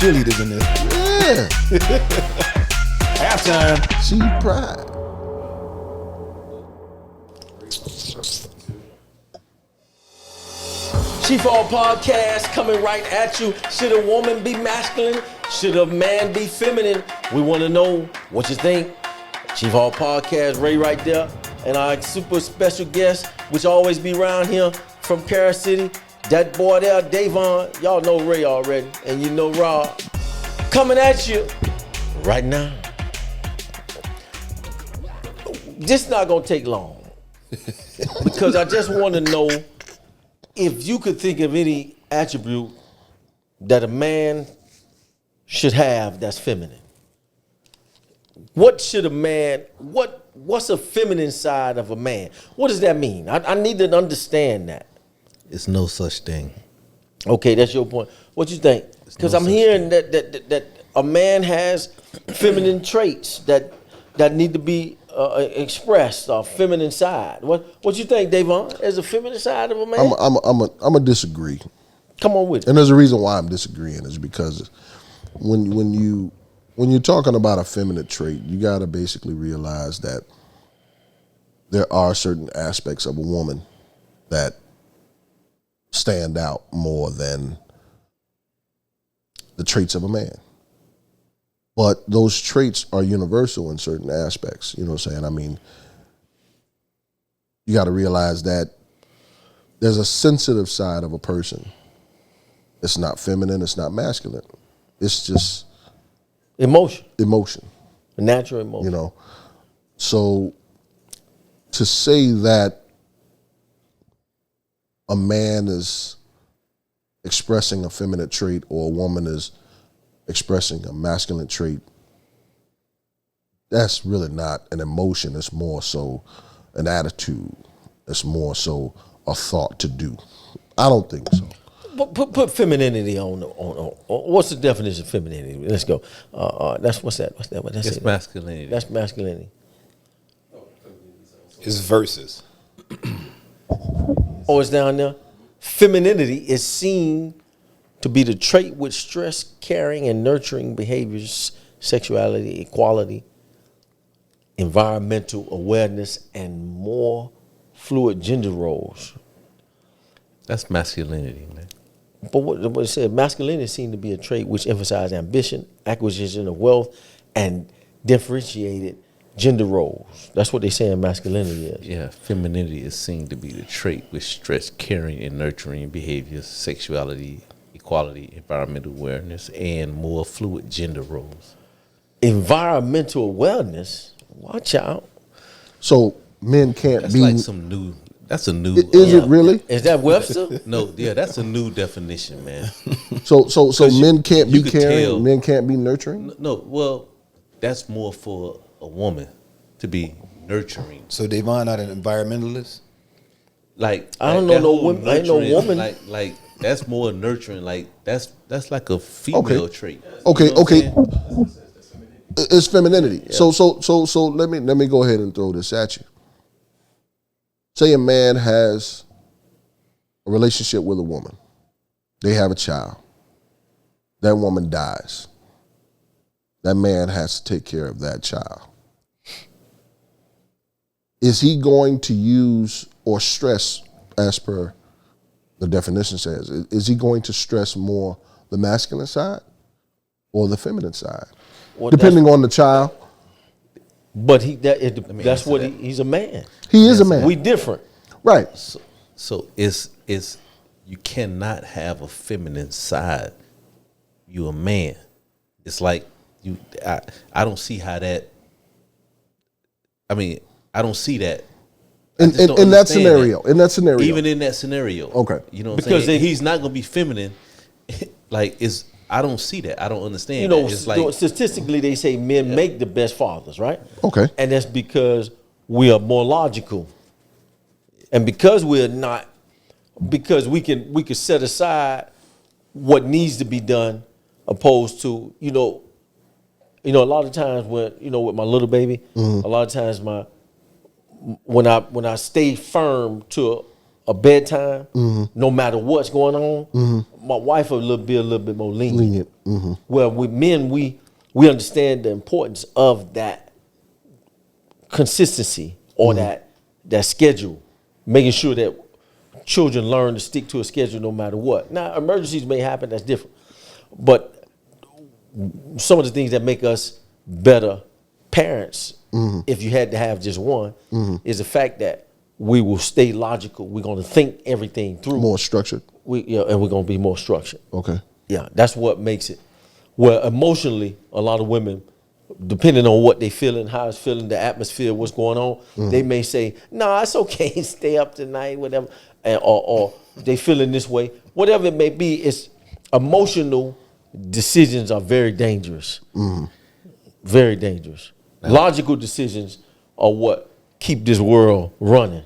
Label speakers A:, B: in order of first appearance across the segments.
A: cheerleaders in there.
B: Yeah.
A: Halftime.
C: She pride.
D: Chief All Podcast coming right at you. Should a woman be masculine? Should a man be feminine? We want to know what you think. Chief All Podcast, Ray right there. And our super special guest, which always be around here from Carol City. That boy there, Devon. Y'all know Ray already. And you know Rob. Coming at you right now. This not going to take long. Because I just want to know if you could think of any attribute that a man should have that's feminine. What should a man, what's a feminine side of a man? What does that mean? I need to understand that.
B: It's no such thing.
D: Okay, that's your point. What you think? Because I'm hearing that a man has feminine traits that need to be expressed, or feminine side. What you think, Devon? As a feminine side of a man?
C: I'm a disagree.
D: Come on with it.
C: And there's a reason why I'm disagreeing is because when you're talking about a feminine trait, you got to basically realize that there are certain aspects of a woman that stand out more than the traits of a man. But those traits are universal in certain aspects. You know what I'm saying? I mean, you got to realize that there's a sensitive side of a person. It's not feminine. It's not masculine. It's just
D: Emotion.
C: A
D: Natural emotion.
C: You know, so to say that a man is expressing a feminine trait or a woman is expressing a masculine trait, that's really not an emotion. It's more so an attitude. It's more so a thought to do. I don't think so.
D: Put femininity on. What's the definition of femininity? Let's go. What's that?
B: It's masculinity.
D: That's masculinity.
A: It's verses.
D: Oh, it's down there. Femininity is seen to be the trait with stress, caring, and nurturing behaviors, sexuality, equality, environmental awareness, and more fluid gender roles.
B: That's masculinity, man.
D: But what it said, masculinity seemed to be a trait which emphasized ambition, acquisition of wealth, and differentiated gender roles. That's what they say in masculinity is.
B: Yeah, femininity is seen to be the trait with stress, caring, and nurturing behaviors, sexuality, equality, environmental awareness, and more fluid gender roles.
D: Environmental awareness? Watch out.
C: So men can't
B: That's
C: be.
B: like some new. That's a new.
C: Is it really?
D: Is that Webster?
B: No, yeah, that's a new definition, man.
C: So men can't be
B: you could
C: caring.
B: tell-
C: Men can't be nurturing.
B: No, well, that's more for a woman to be nurturing.
A: So Devon not an environmentalist?
B: Like
D: I don't
B: that
D: know no
B: whole
D: women. I ain't no
B: nurturing,
D: woman.
B: Like that's more nurturing. Like that's like a female trait.
C: Okay,
B: You know what I'm
C: okay.
B: saying?
C: It's femininity. So let me go ahead and throw this at you. Say a man has a relationship with a woman. They have a child. That woman dies. That man has to take care of that child. Is he going to use or stress, as per the definition says, is he going to stress more the masculine side or the feminine side?
D: Well,
C: depending on the child.
D: But that's what he's a man.
C: He is a man.
D: We different.
C: Right.
B: So it's you cannot have a feminine side. You a man. It's like I don't see how that. I mean, I don't see that.
C: In that scenario. In that scenario.
B: Even in that scenario.
C: Okay.
B: You know what I'm
D: Because
B: saying? He's not gonna be feminine. Like I don't see that. I don't understand.
D: You know,
B: that. It's like
D: statistically, they say men make the best fathers, right?
C: Okay.
D: And that's because we are more logical, and because we're not, because we can set aside what needs to be done, opposed to a lot of times when with my little baby, a lot of times when I stay firm to a bedtime, no matter what's going on, my wife will be a little bit more lenient. Well, with men, we understand the importance of that consistency or that schedule, making sure that children learn to stick to a schedule no matter what. Now, emergencies may happen, that's different. But some of the things that make us better parents, if you had to have just one, is the fact that we will stay logical. We're going to think everything through.
C: More structured.
D: And we're going to be more structured.
C: Okay.
D: Yeah, that's what makes it. Well, emotionally, a lot of women, depending on what they feeling, how it's feeling, the atmosphere, what's going on, they may say, "Nah, it's okay, stay up tonight, whatever," or they feeling this way. Whatever it may be, it's emotional decisions are very dangerous. Very dangerous. Logical decisions are what keep this world running.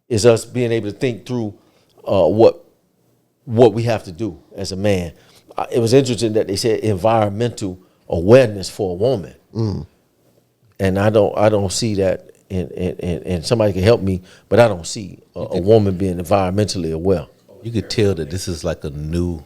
D: Is us being able to think through what we have to do as a man. It was interesting that they said environmental awareness for a woman, and I don't see that. And somebody can help me, but I don't see a woman being environmentally aware.
B: You could tell that this is like a new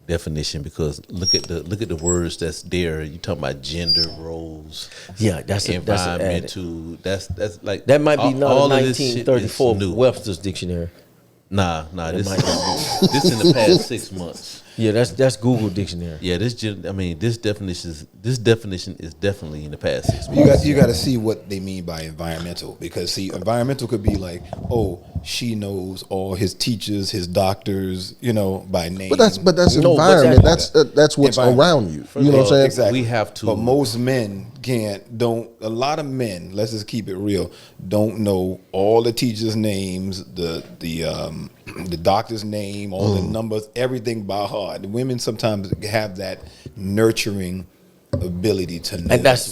B: definition because look at the words that's there. You talking about gender roles.
D: Yeah, that's
B: environmental. That's like
D: that might be not
B: all
D: a
B: of this shit
D: 1934
B: is new.
D: Webster's dictionary.
B: Nah. This
D: might
B: this in the past 6 months.
D: Yeah, that's Google dictionary.
B: Yeah, this definition is definitely in the past 6 months.
A: You got to see what they mean by environmental, because see, environmental could be like, oh, she knows all his teachers, his doctors, by name.
C: But that's
A: No,
C: environment.
A: but
C: That's what's
A: environment.
C: around you. You know what I'm saying?
A: Exactly.
B: We have to.
A: But most men don't. A lot of men, let's just keep it real, don't know all the teachers' names, the doctor's name, all the numbers, everything by heart. The women sometimes have that nurturing ability to know,
D: And that's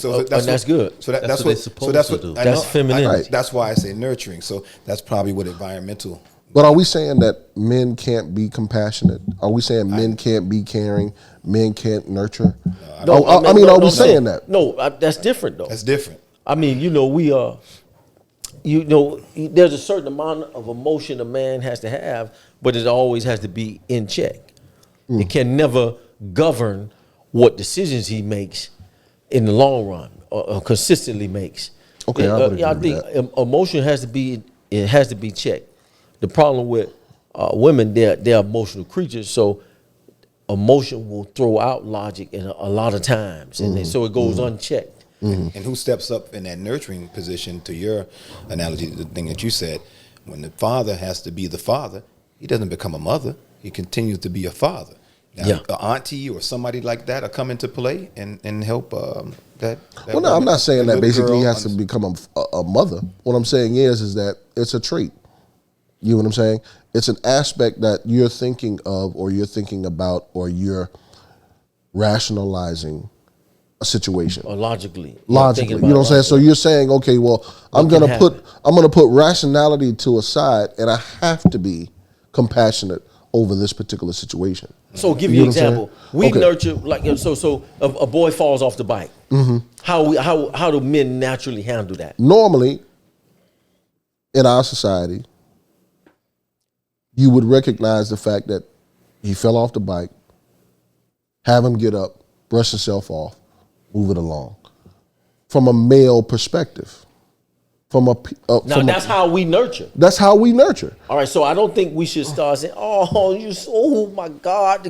D: good.
A: So
B: That's what they're supposed to do.
D: That's femininity.
A: That's why I say nurturing. So that's probably what environmental.
C: But are we saying that men can't be compassionate? Are we saying men can't be caring? Men can't nurture? Are we saying that?
D: No, that's different though.
A: That's different.
D: I mean, we are. There's a certain amount of emotion a man has to have, but it always has to be in check. It can never govern what decisions he makes in the long run or consistently makes.
C: Okay, I would agree
D: I
C: with
D: think
C: that.
D: emotion has to be checked. The problem with women, they're emotional creatures, so emotion will throw out logic in a lot of times, and so it goes unchecked.
A: And who steps up in that nurturing position? To your analogy, the thing that you said, when the father has to be the father, he doesn't become a mother. He continues to be a father. Now,
D: Yeah.
A: an auntie or somebody like that will come into play and help that.
C: Well, no, I'm not saying that basically he has to
A: be.
C: become a mother. What I'm saying is that it's a trait. You know what I'm saying? It's an aspect that you're thinking of, or you're thinking about, or you're rationalizing a situation.
D: Or logically,
C: You know what I'm saying? So you're saying, okay, well, I'm gonna put rationality to a side, and I have to be compassionate over this particular situation.
D: So give
C: You
D: you
C: know
D: an
C: what I'm
D: example.
C: saying?
D: We
C: Okay.
D: nurture like so. A boy falls off the bike. How do men naturally handle that?
C: Normally, in our society, you would recognize the fact that he fell off the bike, have him get up, brush himself off, move it along. From a male perspective,
D: That's how we nurture.
C: That's how we nurture.
D: All right, so I don't think we should start saying, "Oh my God,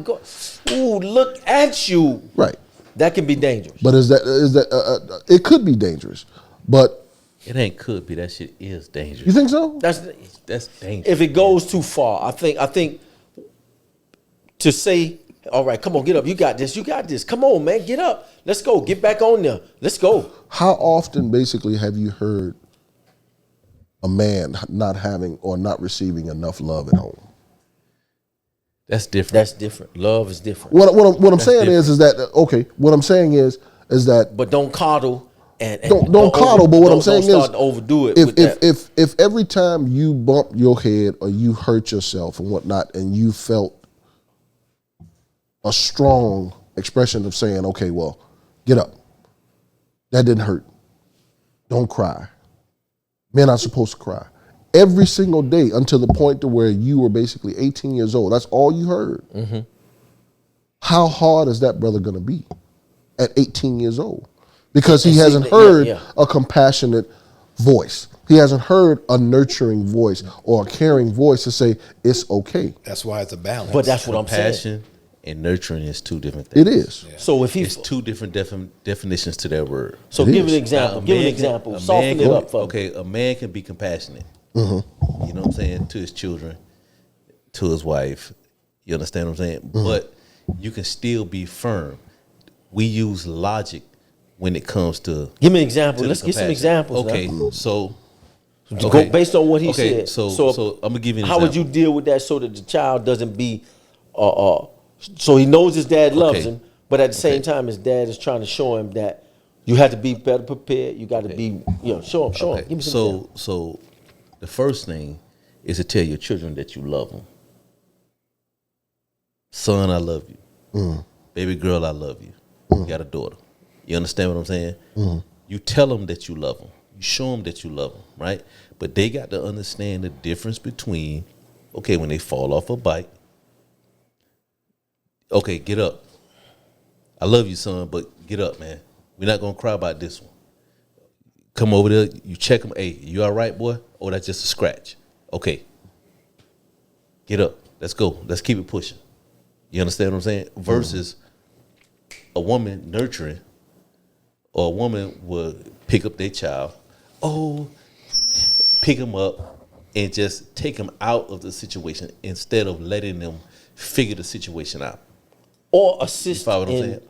D: look at you."
C: Right.
D: That can be dangerous.
C: But is that it could be dangerous, but
B: It ain't could be. That shit is dangerous.
C: you think so?
D: That's
B: dangerous.
D: if it goes too far. I think to say, "All right, come on, get up. You got this. You got this. Come on, man, get up. Let's go. Get back on there. Let's go."
C: How often basically have you heard a man not having or not receiving enough love at home?
B: That's different.
D: That's different. Love is different.
C: What I'm saying is that okay. What I'm saying is that
D: But don't coddle and
C: don't coddle. But what I'm saying
D: don't
C: is
D: start to overdo it. with that.
C: if every time you bump your head or you hurt yourself and whatnot, and you felt a strong expression of saying, okay, well, get up. That didn't hurt. Don't cry. Men are supposed to cry. every single day until the point to where you were basically 18 years old. That's all you heard. Mm-hmm. How hard is that brother going to be at 18 years old? Because he hasn't heard a compassionate voice. He hasn't heard a nurturing voice or a caring voice to say it's okay.
A: That's why it's a balance.
D: But that's what I'm saying.
B: Compassion and nurturing is two different things.
C: It is.
A: Yeah.
D: So if
B: It's two different definitions to that word.
D: So
C: It
D: give
C: is.
D: an example.
B: Now,
D: Give an example. Soften it up for me.
B: Okay, a man can be compassionate. Mm-hmm. You know what I'm saying? To his children, to his wife. You understand what I'm saying? Mm-hmm. But you can still be firm. We use logic when it comes to.
D: Give me an example. Let's get some examples.
B: Okay,
D: now.
B: so.
D: Go based on what he said.
B: So I'm gonna give you an
D: how
B: example.
D: would you deal with that so that the child doesn't be, so he knows his dad loves him, but at the same time his dad is trying to show him that you have to be better prepared. You got to be, show him. Give me some examples.
B: So the first thing is to tell your children that you love them. Son, I love you. Baby girl, I love you. You got a daughter. You understand what I'm saying? You tell them that you love them. You show them that you love them, right? But they got to understand the difference between, okay, when they fall off a bike, okay, get up. I love you, son, but get up, man. We're not going to cry about this one. Come over there, you check them. Hey, you all right, boy? Oh, that's just a scratch. Okay. Get up. Let's go. Let's keep it pushing. You understand what I'm saying? Versus a woman nurturing, or a woman would pick up their child, pick them up and just take them out of the situation instead of letting them figure the situation out.
D: Or assist.
B: You follow what I'm saying?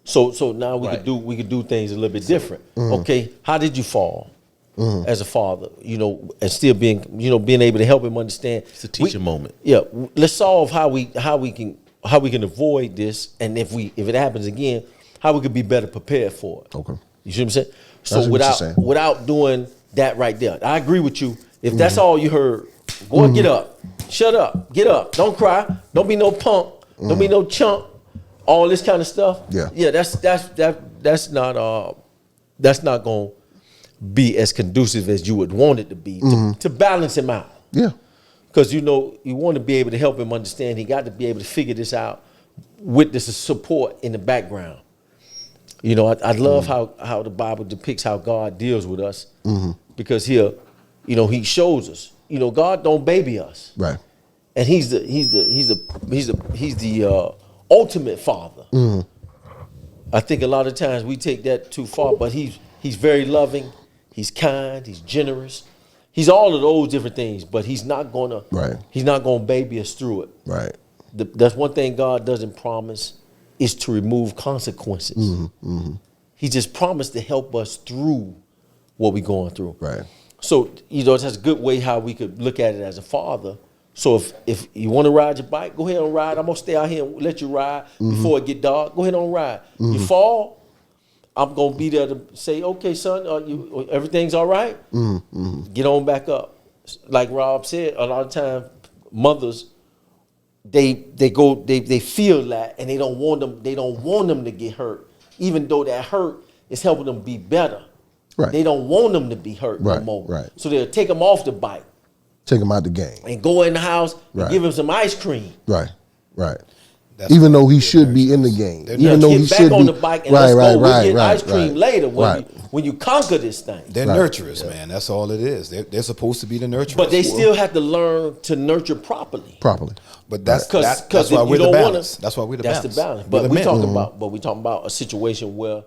D: So now we could do things a little bit different. Okay, how did you fall as a father? And still being able to help him understand.
B: It's a teaching moment.
D: Yeah, let's solve how we can avoid this, and if it happens again, how we could be better prepared for it.
C: Okay.
D: You see what I'm saying? So without doing that right there, I agree with you. If that's all you heard, go and get up, shut up, get up, don't cry, don't be no punk, don't be no chump, all this kind of stuff. Yeah. That's not going to be as conducive as you would want it to be to balance him out.
C: Yeah.
D: Because you want to be able to help him understand. He got to be able to figure this out with this support in the background. I love how the Bible depicts how God deals with us, because here, He shows us. God don't baby us,
C: Right.
D: and He's the ultimate Father. I think a lot of times we take that too far, but He's very loving. He's kind. He's generous. He's all of those different things, but He's not gonna baby us through it.
C: Right.
D: That's one thing God doesn't promise, is to remove consequences. He just promised to help us through what we're going through.
C: Right.
D: So, that's a good way how we could look at it as a father. So if you want to ride your bike, go ahead and ride. I'm going to stay out here and let you ride before it get dark. Go ahead and ride. You fall, I'm going to be there to say, okay, son, everything's all right? Get on back up. Like Rob said, a lot of times mothers, they feel that, and they don't want them to get hurt, even though that hurt is helping them be better.
C: Right.
D: They don't want them to be hurt no more.
C: Right.
D: So they'll take them off the bike.
C: Take them out the game.
D: And go in the house and give him some ice cream.
C: Right. Even though he should be in the game.
D: Even though he should be on the bike and let's go. We'll get ice cream later when you conquer this thing.
A: They're nurturers, man. That's all it is. They're supposed to be the nurturers.
D: But they still have to learn to nurture properly.
A: But that's why we're the balance. That's why we're the balance.
D: That's the balance. But we talking about a situation where